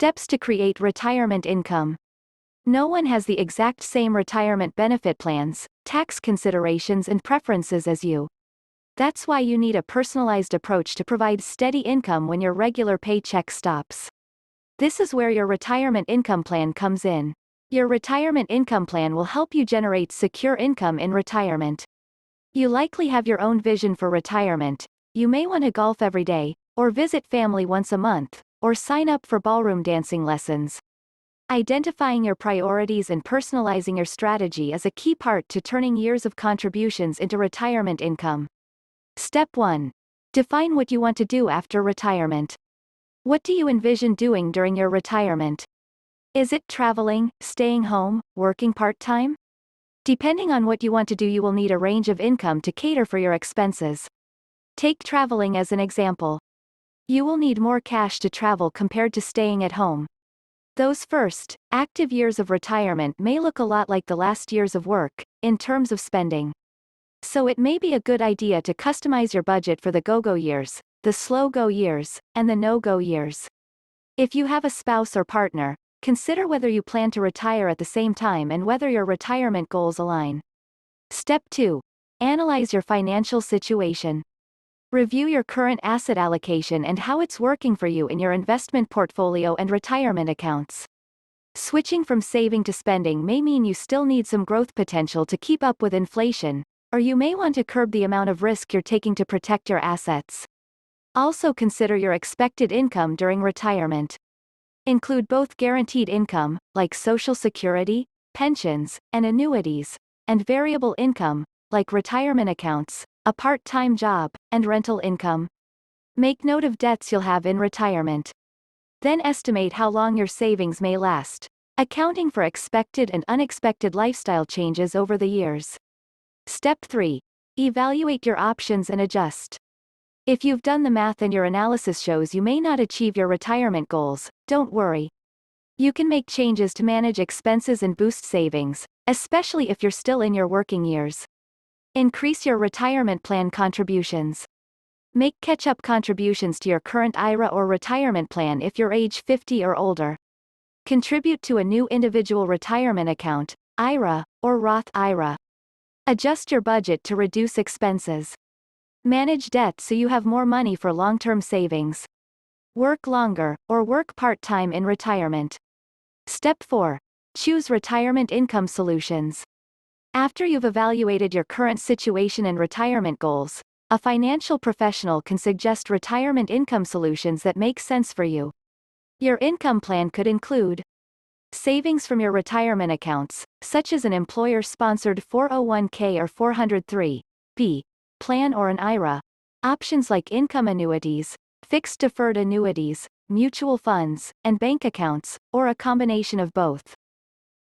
Steps to create retirement income. No one has the exact same retirement benefit plans, tax considerations and preferences as you. That's why you need a personalized approach to provide steady income when your regular paycheck stops. This is where your retirement income plan comes in. Your retirement income plan will help you generate secure income in retirement. You likely have your own vision for retirement. You may want to golf every day, or visit family once a month, or sign up for ballroom dancing lessons. Identifying your priorities and personalizing your strategy is a key part to turning years of contributions into retirement income. Step 1. Define what you want to do after retirement. What do you envision doing during your retirement? Is it traveling, staying home, working part-time? Depending on what you want to do, you will need a range of income to cater for your expenses. Take traveling as an example. You will need more cash to travel compared to staying at home. Those first, active years of retirement may look a lot like the last years of work, in terms of spending. So it may be a good idea to customize your budget for the go-go years, the slow-go years, and the no-go years. If you have a spouse or partner, consider whether you plan to retire at the same time and whether your retirement goals align. Step 2. Analyze your financial situation. Review your current asset allocation and how it's working for you in your investment portfolio and retirement accounts. Switching from saving to spending may mean you still need some growth potential to keep up with inflation, or you may want to curb the amount of risk you're taking to protect your assets. Also consider your expected income during retirement. Include both guaranteed income, like Social Security, pensions, and annuities, and variable income, like retirement accounts, a part-time job, and rental income. Make note of debts you'll have in retirement. Then estimate how long your savings may last, accounting for expected and unexpected lifestyle changes over the years. Step 3. Evaluate your options and adjust. If you've done the math and your analysis shows you may not achieve your retirement goals, don't worry. You can make changes to manage expenses and boost savings, especially if you're still in your working years. Increase your retirement plan contributions. Make catch-up contributions to your current IRA or retirement plan if you're age 50 or older. Contribute to a new individual retirement account, IRA, or Roth IRA. Adjust your budget to reduce expenses. Manage debt so you have more money for long-term savings. Work longer, or work part-time in retirement. Step 4. Choose retirement income solutions. After you've evaluated your current situation and retirement goals, a financial professional can suggest retirement income solutions that make sense for you. Your income plan could include savings from your retirement accounts, such as an employer-sponsored 401k or 403b plan or an IRA, options like income annuities, fixed deferred annuities, mutual funds, and bank accounts, or a combination of both.